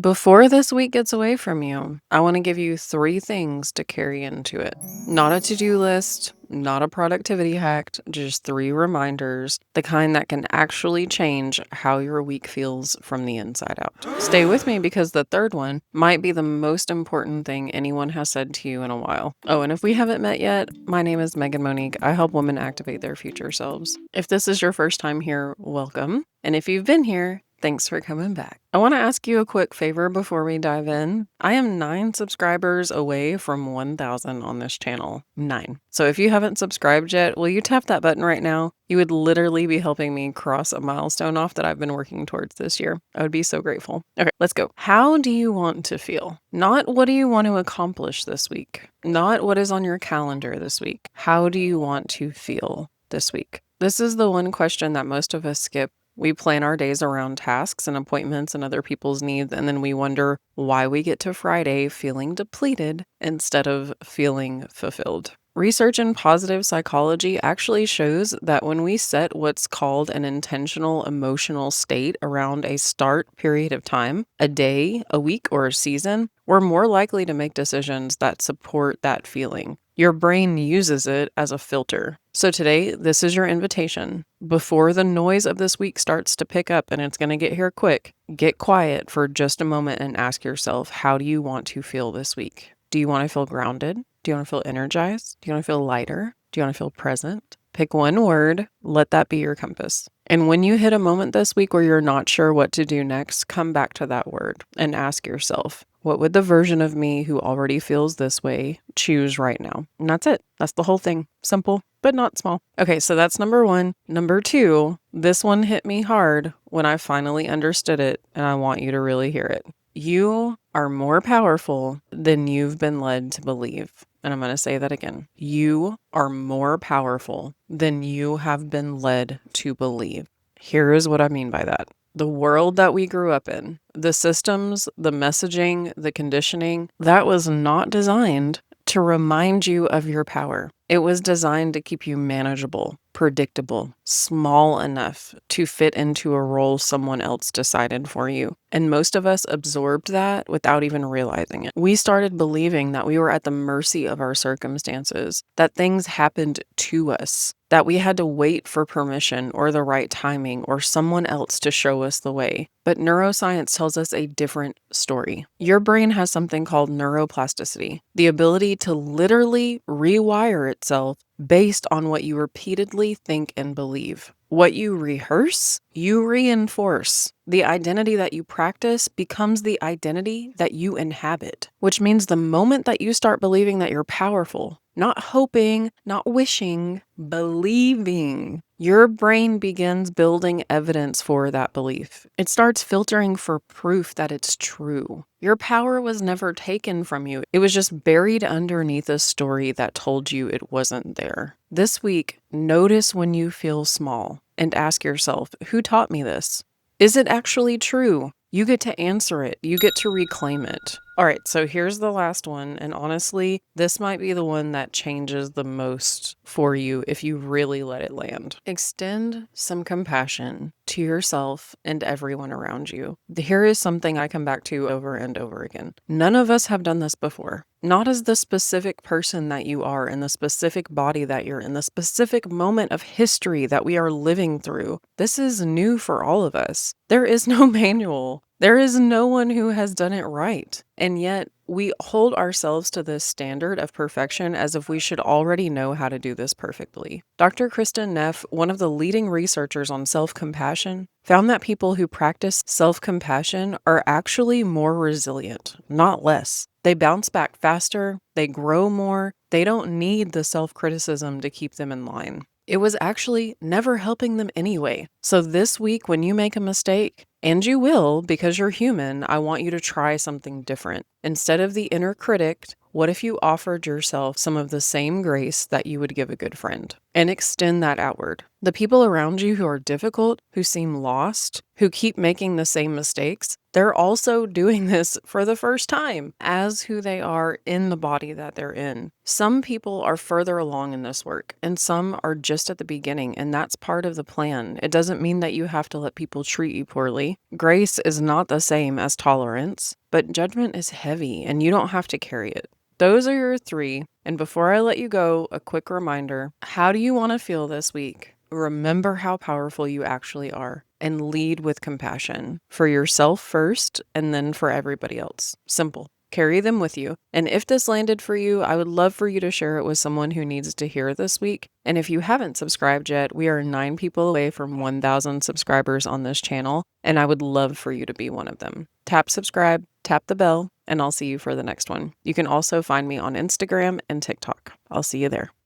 Before this week gets away from you, I want to give you three things to carry into it. Not a to do list, not a productivity hack, just three reminders, the kind that can actually change how your week feels from the inside out. Stay with me because the third one might be the most important thing anyone has said to you in a while. Oh, and if we haven't met yet, my name is Megan Monique. I help women activate their future selves. If this is your first time here, welcome. And if you've been here, thanks for coming back. I want to ask you a quick favor before we dive in. I am 9 subscribers away from 1,000 on this channel. 9. So if you haven't subscribed yet, will you tap that button right now? You would literally be helping me cross a milestone off that I've been working towards this year. I would be so grateful. Okay, let's go. How do you want to feel? Not what do you want to accomplish this week? Not what is on your calendar this week. How do you want to feel this week? This is the one question that most of us skip. We plan our days around tasks and appointments and other people's needs, and then we wonder why we get to Friday feeling depleted instead of feeling fulfilled. Research in positive psychology actually shows that when we set what's called an intentional emotional state around a start period of time, a day, a week, or a season, we're more likely to make decisions that support that feeling. Your brain uses it as a filter. So today, this is your invitation. Before the noise of this week starts to pick up, and it's going to get here quick, get quiet for just a moment and ask yourself, how do you want to feel this week? Do you want to feel grounded? Do you want to feel energized? Do you want to feel lighter? Do you want to feel present? Pick one word, let that be your compass. And when you hit a moment this week where you're not sure what to do next, come back to that word and ask yourself, what would the version of me who already feels this way choose right now? And that's it. That's the whole thing. Simple, but not small. Okay, so that's number one. Number two, this one hit me hard when I finally understood it, and I want you to really hear it. You are more powerful than you've been led to believe. And I'm going to say that again. You are more powerful than you have been led to believe. Here is what I mean by that. The world that we grew up in, the systems, the messaging, the conditioning, that was not designed to remind you of your power. It was designed to keep you manageable, predictable, small enough to fit into a role someone else decided for you. And most of us absorbed that without even realizing it. We started believing that we were at the mercy of our circumstances, that things happened to us, that we had to wait for permission or the right timing or someone else to show us the way. But neuroscience tells us a different story. Your brain has something called neuroplasticity, the ability to literally rewire itself based on what you repeatedly think and believe. What you rehearse, you reinforce. The identity that you practice becomes the identity that you inhabit, which means the moment that you start believing that you're powerful, not hoping, not wishing, believing, your brain begins building evidence for that belief. It starts filtering for proof that it's true. Your power was never taken from you. It was just buried underneath a story that told you it wasn't there. This week, notice when you feel small and ask yourself, who taught me this? Is it actually true? You get to answer it. You get to reclaim it. All right, so here's the last one. And honestly, this might be the one that changes the most for you if you really let it land. Extend some compassion to yourself and everyone around you. Here is something I come back to over and over again. None of us have done this before. Not as the specific person that you are, in the specific body that you're in, the specific moment of history that we are living through. This is new for all of us. There is no manual. There is no one who has done it right. And yet, we hold ourselves to this standard of perfection as if we should already know how to do this perfectly. Dr. Kristin Neff, one of the leading researchers on self-compassion, found that people who practice self-compassion are actually more resilient, not less. They bounce back faster, they grow more, they don't need the self-criticism to keep them in line. It was actually never helping them anyway. So this week, when you make a mistake, and you will because you're human, I want you to try something different. Instead of the inner critic What if you offered yourself some of the same grace that you would give a good friend and extend that outward? The people around you who are difficult, who seem lost, who keep making the same mistakes, they're also doing this for the first time as who they are in the body that they're in. Some people are further along in this work, and some are just at the beginning, and that's part of the plan. It doesn't mean that you have to let people treat you poorly. Grace is not the same as tolerance, but judgment is heavy, and you don't have to carry it. Those are your three. And before I let you go, a quick reminder: how do you want to feel this week? Remember how powerful you actually are and lead with compassion for yourself first and then for everybody else. Simple. Carry them with you. And if this landed for you, I would love for you to share it with someone who needs to hear it this week. And if you haven't subscribed yet, we are 9 people away from 1,000 subscribers on this channel, and I would love for you to be one of them. Tap subscribe, tap the bell, and I'll see you for the next one. You can also find me on Instagram and TikTok. I'll see you there.